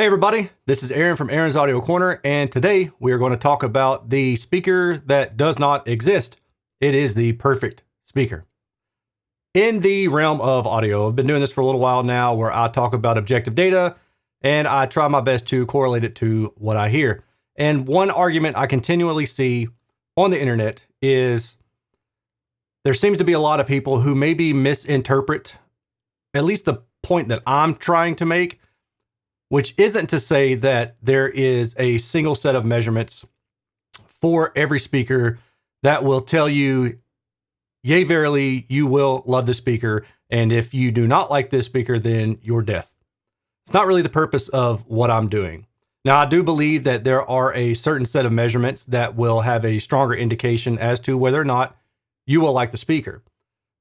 Hey everybody, this is Erin from Erin's Audio Corner, and today we are going to talk about the speaker that does not exist. It is the perfect speaker. In the realm of audio, I've been doing this for a little while now where I talk about objective data and I try my best to correlate it to what I hear. And one argument I continually see on the internet is there seems to be a lot of people who maybe misinterpret at least the point that I'm trying to make, which isn't to say that there is a single set of measurements for every speaker that will tell you, yea, verily, you will love this speaker. And if you do not like this speaker, then you're deaf. It's not really the purpose of what I'm doing. Now, I do believe that there are a certain set of measurements that will have a stronger indication as to whether or not you will like the speaker.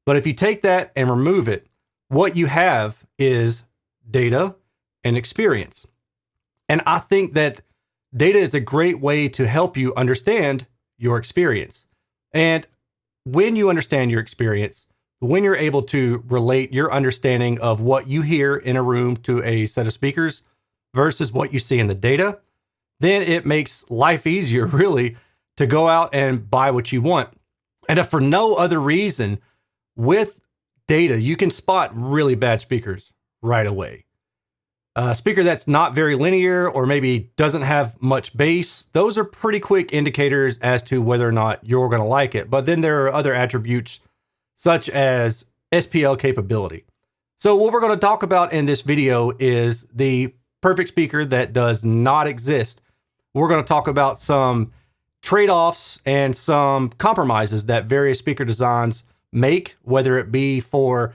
But if you take that and remove it, what you have is data and experience. And I think that data is a great way to help you understand your experience. And when you understand your experience, when you're able to relate your understanding of what you hear in a room to a set of speakers versus what you see in the data, then it makes life easier, really, to go out and buy what you want. And if for no other reason, with data, you can spot really bad speakers right away. A speaker that's not very linear or maybe doesn't have much bass, those are pretty quick indicators as to whether or not you're going to like it. But then there are other attributes such as SPL capability. So what we're going to talk about in this video is the perfect speaker that does not exist. We're going to talk about some trade-offs and some compromises that various speaker designs make, whether it be for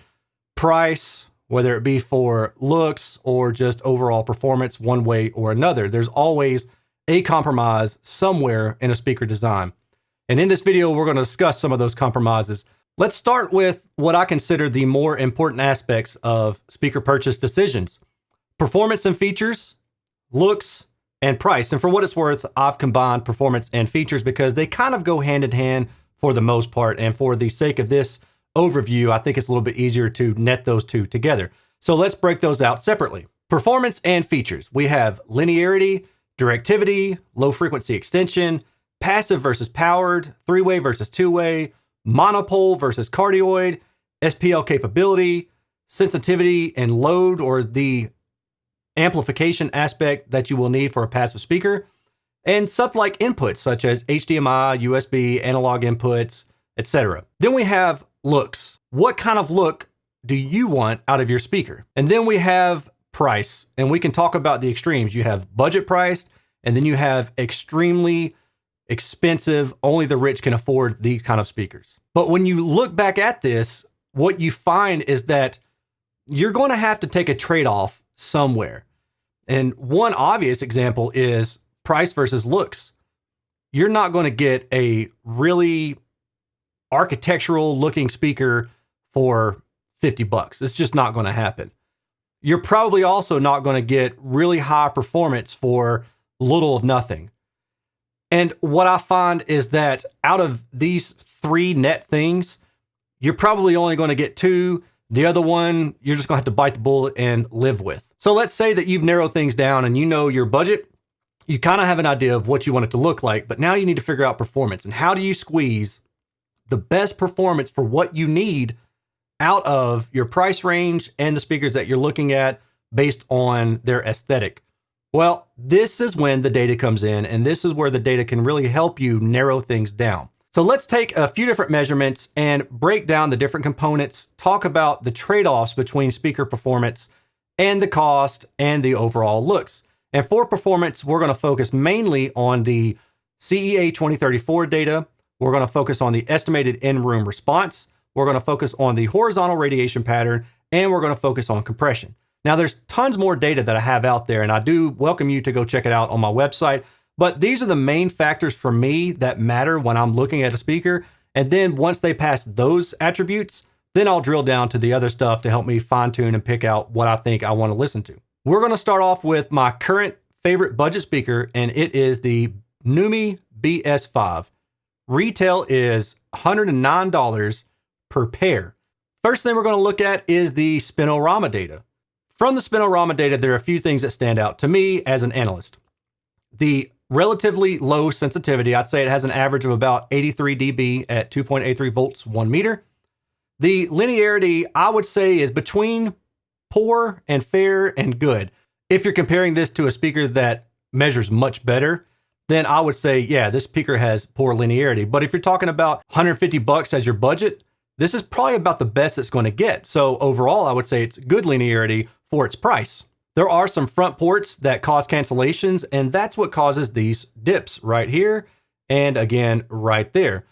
price, whether it be for looks or just overall performance one way or another. There's always a compromise somewhere in a speaker design. And in this video, we're going to discuss some of those compromises. Let's start with what I consider the more important aspects of speaker purchase decisions: performance and features, looks, and price. And for what it's worth, I've combined performance and features because they kind of go hand in hand for the most part. And for the sake of this overview, I think it's a little bit easier to net those two together. So let's break those out separately. Performance and features. We have linearity, directivity, low frequency extension, passive versus powered, three-way versus two-way, monopole versus cardioid, SPL capability, sensitivity and load, or the amplification aspect that you will need for a passive speaker, and stuff-like inputs such as HDMI, USB, analog inputs, etc. Then we have looks. What kind of look do you want out of your speaker? And then we have price, and we can talk about the extremes. You have budget priced, and then you have extremely expensive, only the rich can afford these kind of speakers. But when you look back at this, what you find is that you're going to have to take a trade-off somewhere. And one obvious example is price versus looks. You're not going to get a really architectural looking speaker for $50. It's just not going to happen. You're probably also not going to get really high performance for little of nothing. And what I find is that out of these three net things, you're probably only going to get two. The other one, you're just going to have to bite the bullet and live with. So let's say that you've narrowed things down and you know your budget. You kind of have an idea of what you want it to look like, but now you need to figure out performance. And how do you squeeze the best performance for what you need out of your price range and the speakers that you're looking at based on their aesthetic? Well, this is when the data comes in, and this is where the data can really help you narrow things down. So let's take a few different measurements and break down the different components, talk about the trade-offs between speaker performance and the cost and the overall looks. And for performance, we're going to focus mainly on the CEA 2034 data. We're going to focus on the estimated in-room response. We're going to focus on the horizontal radiation pattern, and we're going to focus on compression. Now, there's tons more data that I have out there, and I do welcome you to go check it out on my website. But these are the main factors for me that matter when I'm looking at a speaker. And then once they pass those attributes, then I'll drill down to the other stuff to help me fine-tune and pick out what I think I want to listen to. We're going to start off with my current favorite budget speaker, and it is the Numi Bs5. Retail is $109 per pair. First thing we're going to look at is the Spinorama data. From the Spinorama data, there are a few things that stand out to me as an analyst. The relatively low sensitivity, I'd say it has an average of about 83 dB at 2.83 volts, 1 meter. The linearity, I would say, is between poor and fair and good. If you're comparing this to a speaker that measures much better, then I would say, yeah, this speaker has poor linearity. But if you're talking about $150 as your budget, this is probably about the best it's going to get. So overall, I would say it's good linearity for its price. There are some front ports that cause cancellations, and that's what causes these dips right here and again right there.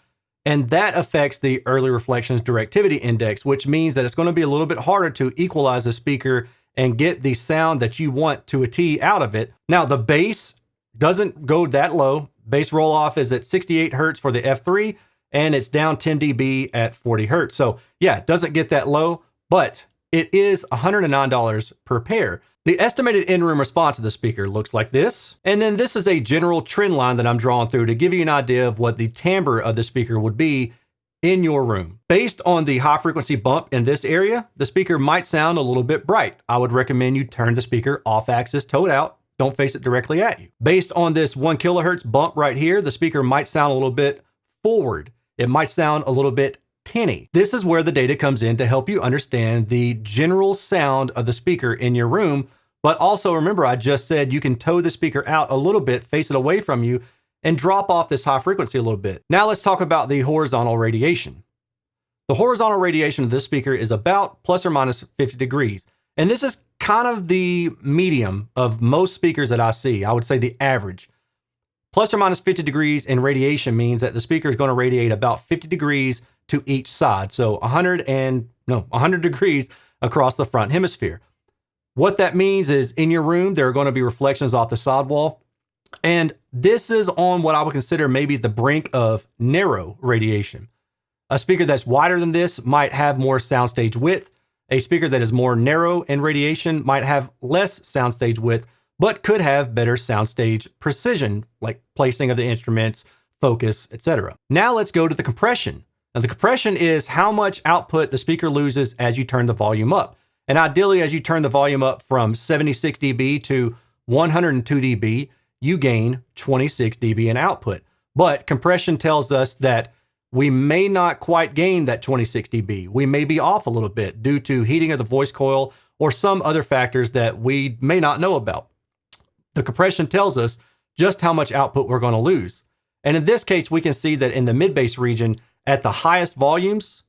And that affects the early reflections directivity index, which means that it's going to be a little bit harder to equalize the speaker and get the sound that you want to a T out of it. Now, the bass doesn't go that low. Bass roll off is at 68 Hertz for the F3, and it's down 10 dB at 40 Hertz. So yeah, it doesn't get that low, but it is $109 per pair. The estimated in-room response of the speaker looks like this. And then this is a general trend line that I'm drawing through to give you an idea of what the timbre of the speaker would be in your room. Based on the high frequency bump in this area, the speaker might sound a little bit bright. I would recommend you turn the speaker off axis, towed out, don't face it directly at you. Based on this 1 kilohertz bump right here, the speaker might sound a little bit forward. It might sound a little bit tinny. This is where the data comes in to help you understand the general sound of the speaker in your room. But also remember, I just said you can tow the speaker out a little bit, face it away from you, and drop off this high frequency a little bit. Now let's talk about the horizontal radiation. The horizontal radiation of this speaker is about plus or minus 50 degrees. And this is kind of the medium of most speakers that I see. I would say the average. Plus or minus 50 degrees in radiation means that the speaker is going to radiate about 50 degrees to each side. So 100 degrees across the front hemisphere. What that means is in your room, there are going to be reflections off the side wall. And this is on what I would consider maybe the brink of narrow radiation. A speaker that's wider than this might have more soundstage width. A speaker that is more narrow in radiation might have less soundstage width, but could have better soundstage precision, like placing of the instruments, focus, etc. Now let's go to the compression. Now the compression is how much output the speaker loses as you turn the volume up. And ideally, as you turn the volume up from 76 dB to 102 dB, you gain 26 dB in output. But compression tells us that we may not quite gain that 26 dB. We may be off a little bit due to heating of the voice coil or some other factors that we may not know about. The compression tells us just how much output we're going to lose. And in this case, we can see that in the mid-bass region, at the highest volumes,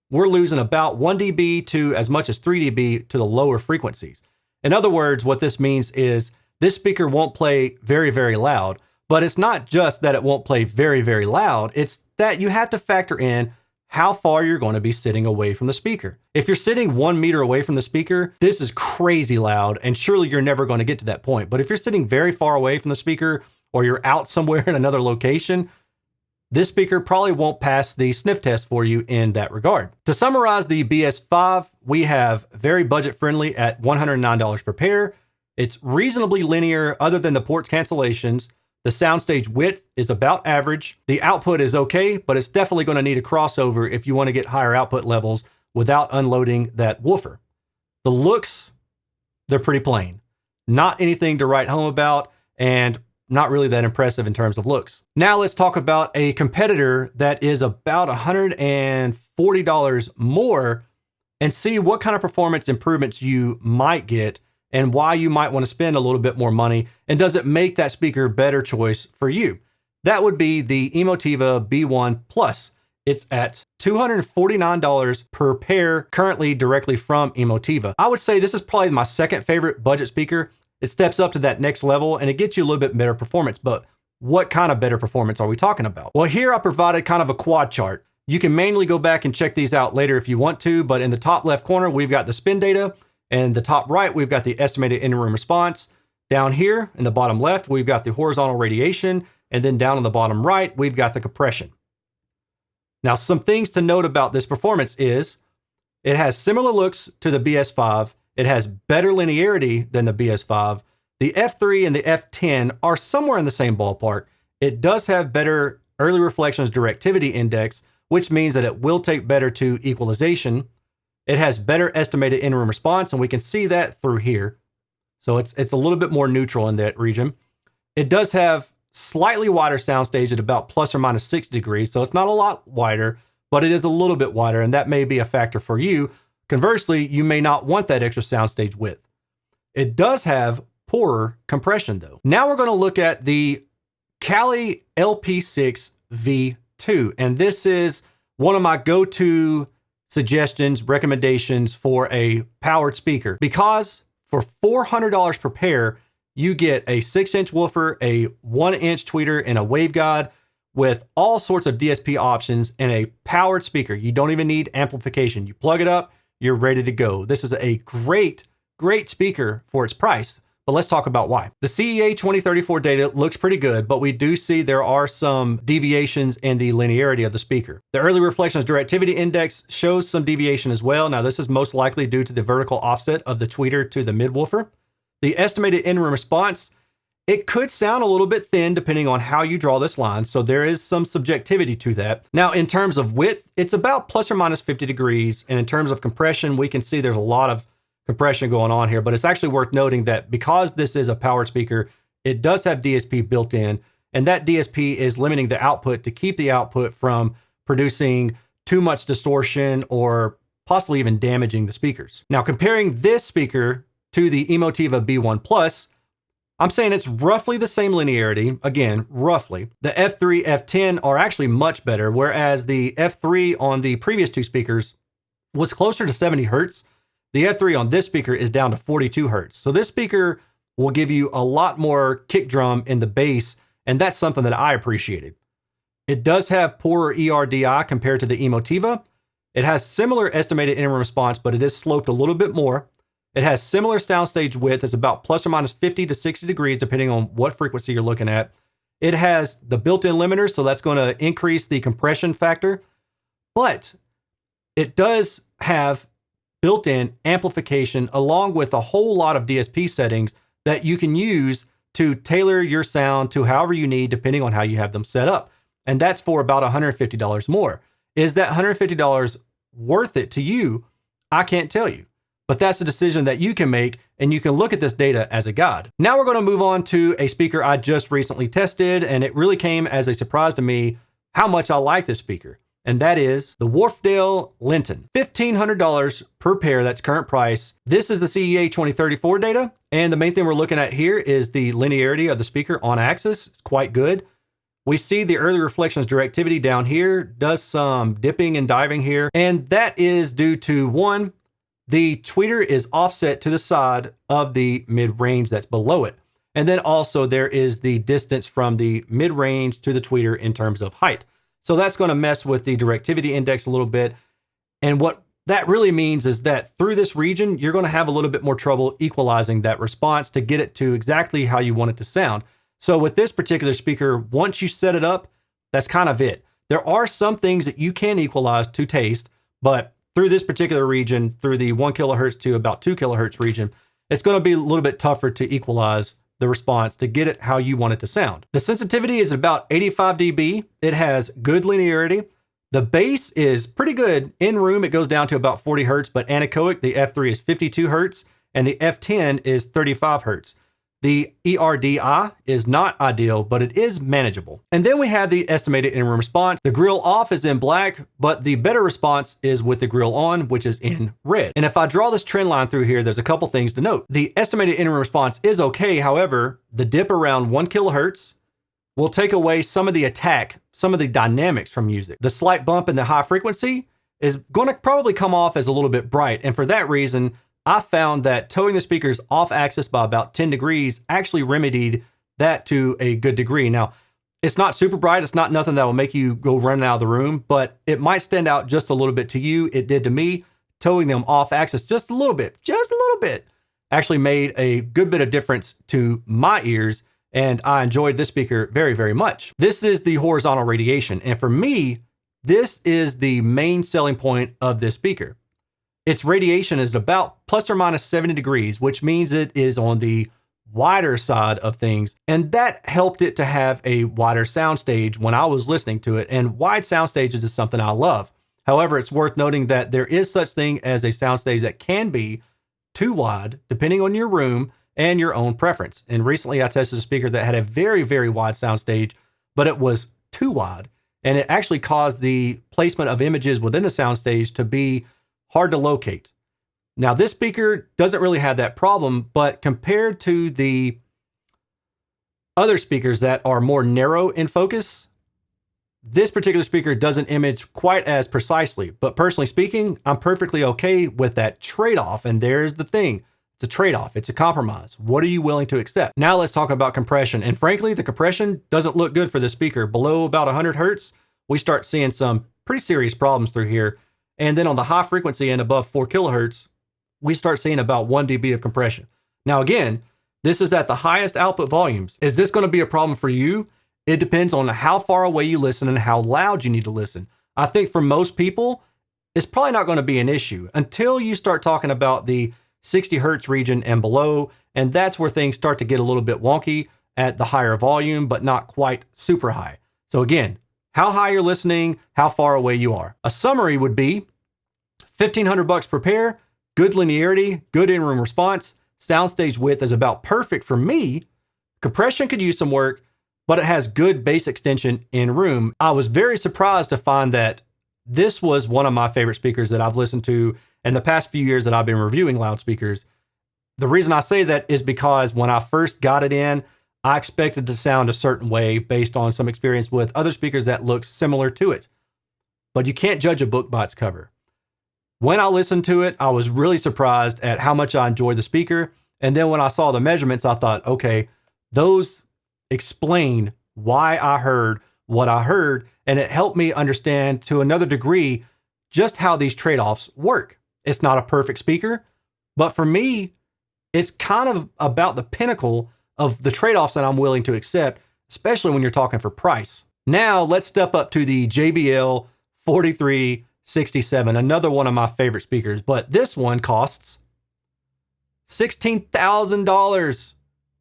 we're losing about 1 dB to as much as 3 dB to the lower frequencies. In other words, what this means is this speaker won't play very, very loud, but it's not just that it won't play very, very loud. It's that you have to factor in how far you're going to be sitting away from the speaker. If you're sitting 1 meter away from the speaker, this is crazy loud, and surely you're never going to get to that point. But if you're sitting very far away from the speaker, or you're out somewhere in another location, this speaker probably won't pass the sniff test for you in that regard. To summarize the BS5, we have very budget friendly at $109 per pair. It's reasonably linear other than the port cancellations. The soundstage width is about average. The output is okay, but it's definitely going to need a crossover if you want to get higher output levels without unloading that woofer. The looks, they're pretty plain. Not anything to write home about, and not really that impressive in terms of looks. Now let's talk about a competitor that is about $140 more and see what kind of performance improvements you might get and why you might want to spend a little bit more money, and does it make that speaker a better choice for you? That would be the Emotiva B1 Plus. It's at $249 per pair, currently directly from Emotiva. I would say this is probably my second favorite budget speaker. It steps up to that next level and it gets you a little bit better performance, but what kind of better performance are we talking about? Well, here I provided kind of a quad chart. You can manually go back and check these out later if you want to, but in the top left corner, we've got the spin data, and the top right, we've got the estimated in-room response. Down here in the bottom left, we've got the horizontal radiation, and then down on the bottom right, we've got the compression. Now, some things to note about this performance is it has similar looks to the BS5. It has better linearity than the BS5. The F3 and the F10 are somewhere in the same ballpark. It does have better early reflections directivity index, which means that it will take better to equalization. It has better estimated in-room response, and we can see that through here. So it's a little bit more neutral in that region. It does have slightly wider soundstage at about plus or minus 60 degrees. So it's not a lot wider, but it is a little bit wider, and that may be a factor for you. Conversely, you may not want that extra soundstage width. It does have poorer compression though. Now we're going to look at the Cali Lp6v2, and this is one of my go-to suggestions, recommendations for a powered speaker, because for $400 per pair, you get a 6-inch woofer, a 1-inch tweeter, and a waveguide with all sorts of DSP options and a powered speaker. You don't even need amplification. You plug it up, you're ready to go. This is a great speaker for its price. But let's talk about why. The CEA 2034 data looks pretty good, but we do see there are some deviations in the linearity of the speaker. The early reflections directivity index shows some deviation as well. Now, this is most likely due to the vertical offset of the tweeter to the midwoofer. The estimated in-room response, it could sound a little bit thin depending on how you draw this line, so there is some subjectivity to that. Now, in terms of width, it's about plus or minus 50 degrees, and in terms of compression, we can see there's a lot of compression going on here, but it's actually worth noting that because this is a powered speaker, it does have DSP built in, and that DSP is limiting the output to keep the output from producing too much distortion or possibly even damaging the speakers. Now, comparing this speaker to the Emotiva B1 Plus, I'm saying it's roughly the same linearity. Again, roughly. The F3, F10 are actually much better, whereas the F3 on the previous two speakers was closer to 70 hertz. The F3 on this speaker is down to 42 hertz. So this speaker will give you a lot more kick drum in the bass, and that's something that I appreciated. It does have poorer ERDI compared to the Emotiva. It has similar estimated in-room response, but it is sloped a little bit more. It has similar soundstage width. It's about plus or minus 50 to 60 degrees, depending on what frequency you're looking at. It has the built-in limiter, so that's going to increase the compression factor. But it does have built-in amplification along with a whole lot of DSP settings that you can use to tailor your sound to however you need, depending on how you have them set up. And that's for about $150 more. Is that $150 worth it to you? I can't tell you. But that's a decision that you can make, and you can look at this data as a guide. Now we're going to move on to a speaker I just recently tested, and it really came as a surprise to me how much I like this speaker. And that is the Wharfedale Linton. $1,500 per pair, that's current price. This is the CEA 2034 data, and the main thing we're looking at here is the linearity of the speaker on axis. It's quite good. We see the early reflections directivity down here, does some dipping and diving here, and that is due to one, the tweeter is offset to the side of the mid-range that's below it. And then also there is the distance from the mid-range to the tweeter in terms of height. So that's going to mess with the directivity index a little bit. And what that really means is that through this region, you're going to have a little bit more trouble equalizing that response to get it to exactly how you want it to sound. So with this particular speaker, once you set it up, that's kind of it. There are some things that you can equalize to taste, but through this particular region, through the 1 kilohertz to about 2 kilohertz region, it's going to be a little bit tougher to equalize the response to get it how you want it to sound. The sensitivity is about 85 dB. It has good linearity. The bass is pretty good. In room, it goes down to about 40 hertz, but anechoic, the F3 is 52 hertz, and the F10 is 35 hertz. The ERDI is not ideal, but it is manageable. And then we have the estimated in-room response. The grill off is in black, but the better response is with the grill on, which is in red. And if I draw this trend line through here, there's a couple things to note. The estimated in-room response is okay. However, the dip around 1 kilohertz will take away some of the attack, some of the dynamics from music. The slight bump in the high frequency is going to probably come off as a little bit bright. And for that reason, I found that towing the speakers off axis by about 10 degrees actually remedied that to a good degree. Now, it's not super bright. It's not nothing that will make you go running out of the room, but it might stand out just a little bit to you. It did to me. Towing them off axis just a little bit, actually made a good bit of difference to my ears, and I enjoyed this speaker very, very much. This is the horizontal radiation, and for me, this is the main selling point of this speaker. Its radiation is about plus or minus 70 degrees, which means it is on the wider side of things. And that helped it to have a wider soundstage when I was listening to it. And wide sound stages is something I love. However, it's worth noting that there is such thing as a soundstage that can be too wide, depending on your room and your own preference. And recently I tested a speaker that had a very, very wide soundstage, but it was too wide. And it actually caused the placement of images within the soundstage to be hard to locate. Now, this speaker doesn't really have that problem, but compared to the other speakers that are more narrow in focus, this particular speaker doesn't image quite as precisely. But personally speaking, I'm perfectly okay with that trade-off. And there's the thing. It's a trade-off. It's a compromise. What are you willing to accept? Now let's talk about compression. And frankly, the compression doesn't look good for this speaker. Below about 100 hertz, we start seeing some pretty serious problems through here. And then on the high frequency and above 4 kilohertz, we start seeing about 1 dB of compression. Now again, this is at the highest output volumes. Is this going to be a problem for you? It depends on how far away you listen and how loud you need to listen. I think for most people, it's probably not going to be an issue until you start talking about the 60 hertz region and below. And that's where things start to get a little bit wonky at the higher volume, but not quite super high. So again, how high you're listening, how far away you are. A summary would be $1,500 per pair, good linearity, good in-room response, soundstage width is about perfect for me. Compression could use some work, but it has good bass extension in room. I was very surprised to find that this was one of my favorite speakers that I've listened to in the past few years that I've been reviewing loudspeakers. The reason I say that is because when I first got it in, I expected to sound a certain way based on some experience with other speakers that looked similar to it. But you can't judge a book by its cover. When I listened to it, I was really surprised at how much I enjoyed the speaker. And then when I saw the measurements, I thought, okay, those explain why I heard what I heard. And it helped me understand to another degree just how these trade-offs work. It's not a perfect speaker, but for me, it's kind of about the pinnacle of the trade-offs that I'm willing to accept, especially when you're talking for price. Now let's step up to the JBL 4367, another one of my favorite speakers, but this one costs $16,000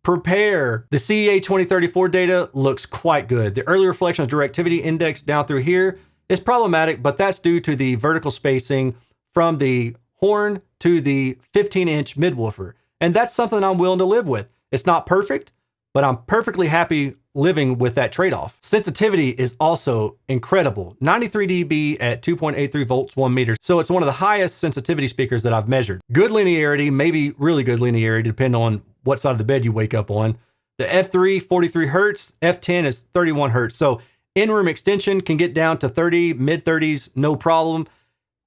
per pair. The CEA 2034 data looks quite good. The early reflection of directivity index down through here is problematic, but that's due to the vertical spacing from the horn to the 15-inch midwoofer. And that's something I'm willing to live with. It's not perfect, but I'm perfectly happy living with that trade-off. Sensitivity is also incredible. 93 dB at 2.83 volts, 1 meter. So it's one of the highest sensitivity speakers that I've measured. Good linearity, maybe really good linearity, depending on what side of the bed you wake up on. The F3, 43 hertz, F10 is 31 hertz. So in-room extension can get down to 30, mid-30s, no problem.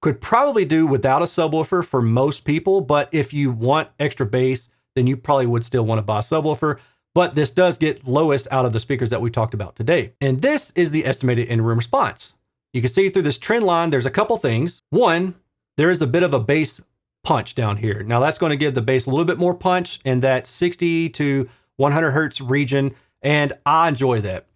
Could probably do without a subwoofer for most people, but if you want extra bass, then you probably would still want to buy a subwoofer. But this does get lowest out of the speakers that we talked about today. And this is the estimated in-room response. You can see through this trend line, there's a couple things. One, there is a bit of a bass punch down here. Now that's going to give the bass a little bit more punch in that 60 to 100 hertz region. And I enjoy that.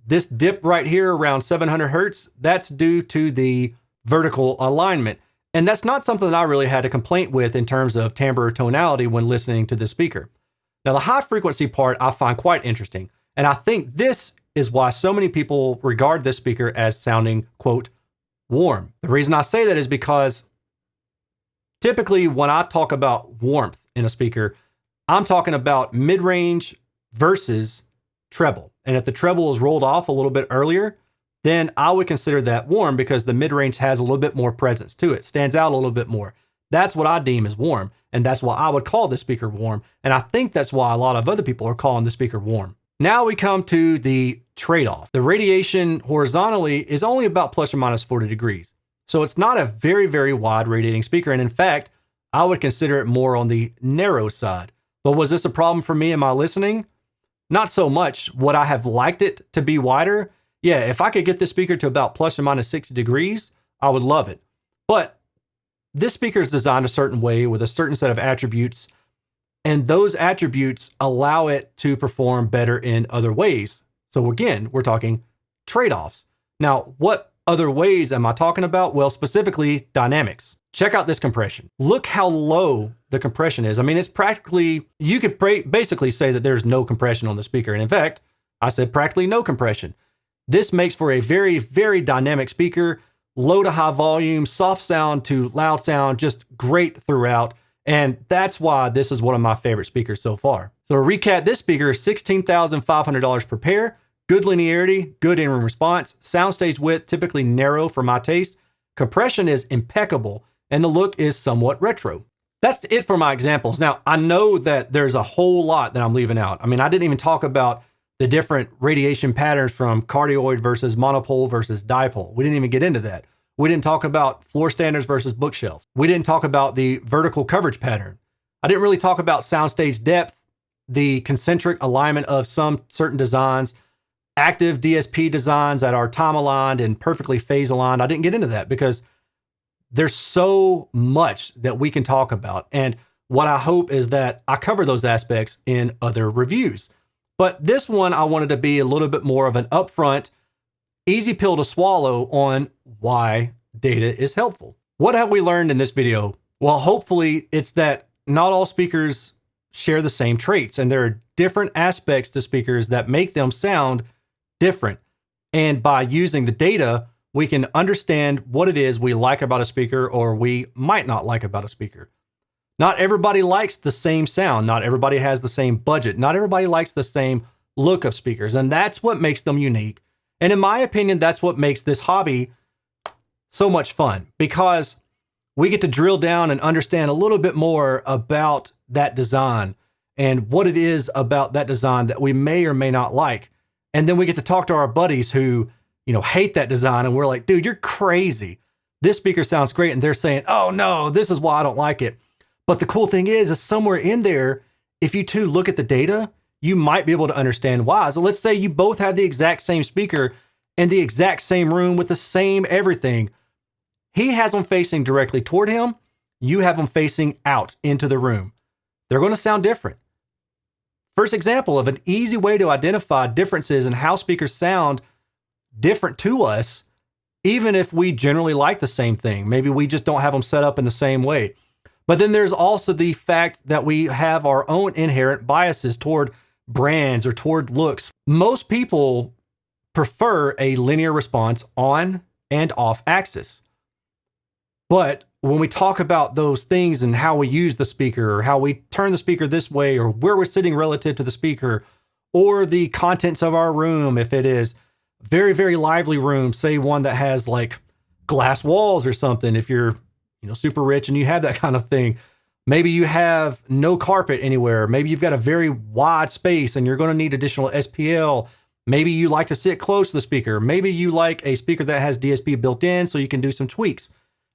This dip right here around 700 hertz, that's due to the vertical alignment. And that's not something that I really had a complaint with in terms of timbre or tonality when listening to this speaker. Now, the high frequency part I find quite interesting. And I think this is why so many people regard this speaker as sounding, quote, warm. The reason I say that is because typically when I talk about warmth in a speaker, I'm talking about mid-range versus treble. And if the treble is rolled off a little bit earlier, then I would consider that warm because the mid-range has a little bit more presence to it, stands out a little bit more. That's what I deem as warm. And that's why I would call this speaker warm. And I think that's why a lot of other people are calling this speaker warm. Now we come to the trade-off. The radiation horizontally is only about plus or minus 40 degrees. So it's not a very, very wide radiating speaker. And in fact, I would consider it more on the narrow side. But was this a problem for me in my listening? Not so much. Would I have liked it to be wider? Yeah, if I could get this speaker to about plus or minus 60 degrees, I would love it. But this speaker is designed a certain way with a certain set of attributes, and those attributes allow it to perform better in other ways. So again, we're talking trade-offs. Now, what other ways am I talking about? Well, specifically dynamics. Check out this compression. Look how low the compression is. I mean, it's practically, you could basically say that there's no compression on the speaker. And in fact, I said practically no compression. This makes for a very, very dynamic speaker low to high volume, soft sound to loud sound, just great throughout. And that's why this is one of my favorite speakers so far. So to recap, this speaker is $16,500 per pair, good linearity, good in-room response, soundstage width typically narrow for my taste, compression is impeccable, and the look is somewhat retro. That's it for my examples. Now, I know that there's a whole lot that I'm leaving out. I mean, I didn't even talk about the different radiation patterns from cardioid versus monopole versus dipole. We didn't even get into that. We didn't talk about floor standards versus bookshelves. We didn't talk about the vertical coverage pattern. I didn't really talk about soundstage depth, the concentric alignment of some certain designs, active DSP designs that are time aligned and perfectly phase aligned. I didn't get into that because there's so much that we can talk about. And what I hope is that I cover those aspects in other reviews. But this one, I wanted to be a little bit more of an upfront, easy pill to swallow on why data is helpful. What have we learned in this video? Well, hopefully it's that not all speakers share the same traits, and there are different aspects to speakers that make them sound different. And by using the data, we can understand what it is we like about a speaker or we might not like about a speaker. Not everybody likes the same sound. Not everybody has the same budget. Not everybody likes the same look of speakers, and that's what makes them unique. And in my opinion, that's what makes this hobby so much fun, because we get to drill down and understand a little bit more about that design and what it is about that design that we may or may not like. And then we get to talk to our buddies who, hate that design, and we're like, dude, you're crazy. This speaker sounds great. And they're saying, oh no, this is why I don't like it. But the cool thing is somewhere in there, if you two look at the data, you might be able to understand why. So let's say you both have the exact same speaker in the exact same room with the same everything. He has them facing directly toward him. You have them facing out into the room. They're going to sound different. First example of an easy way to identify differences in how speakers sound different to us, even if we generally like the same thing. Maybe we just don't have them set up in the same way. But then there's also the fact that we have our own inherent biases toward brands or toward looks. Most people prefer a linear response on and off axis. But when we talk about those things and how we use the speaker, or how we turn the speaker this way, or where we're sitting relative to the speaker, or the contents of our room, if it is very, very lively room, say one that has like glass walls or something, if you're super rich and you have that kind of thing. Maybe you have no carpet anywhere. Maybe you've got a very wide space and you're going to need additional SPL. Maybe you like to sit close to the speaker. Maybe you like a speaker that has DSP built in so you can do some tweaks.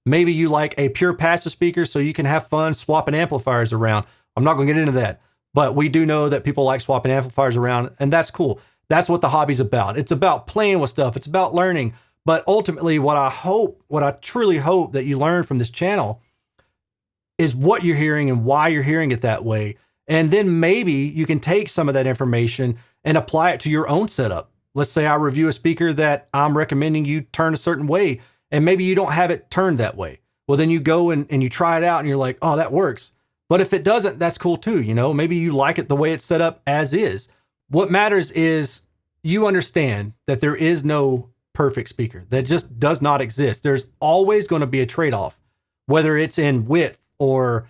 Maybe you like a pure passive speaker so you can have fun swapping amplifiers around. I'm not going to get into that, but we do know that people like swapping amplifiers around, and that's cool. That's what the hobby's about. It's about playing with stuff. It's about learning. But ultimately, what I truly hope that you learn from this channel is what you're hearing and why you're hearing it that way. And then maybe you can take some of that information and apply it to your own setup. Let's say I review a speaker that I'm recommending you turn a certain way, and maybe you don't have it turned that way. Well, then you go and you try it out and you're like, oh, that works. But if it doesn't, that's cool too. Maybe you like it the way it's set up as is. What matters is you understand that there is no perfect speaker. That just does not exist. There's always going to be a trade-off, whether it's in width or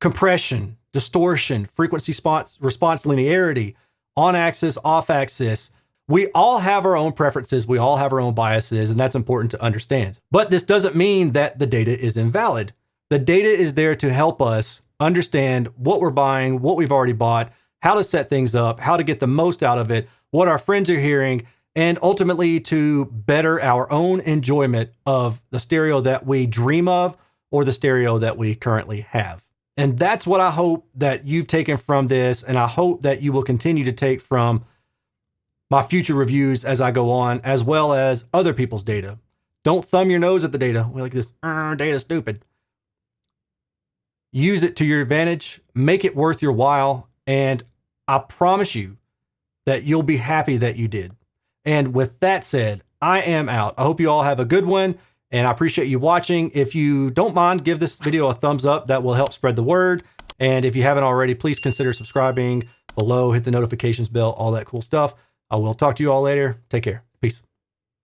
compression, distortion, frequency response linearity, on axis, off axis. We all have our own preferences. We all have our own biases, and that's important to understand. But this doesn't mean that the data is invalid. The data is there to help us understand what we're buying, what we've already bought, how to set things up, how to get the most out of it, what our friends are hearing, and ultimately to better our own enjoyment of the stereo that we dream of or the stereo that we currently have. And that's what I hope that you've taken from this, and I hope that you will continue to take from my future reviews as I go on, as well as other people's data. Don't thumb your nose at the data. We're like, this data's stupid. Use it to your advantage, make it worth your while, and I promise you that you'll be happy that you did. And with that said, I am out. I hope you all have a good one, and I appreciate you watching. If you don't mind, give this video a thumbs up. That will help spread the word. And if you haven't already, please consider subscribing below, hit the notifications bell, all that cool stuff. I will talk to you all later. Take care.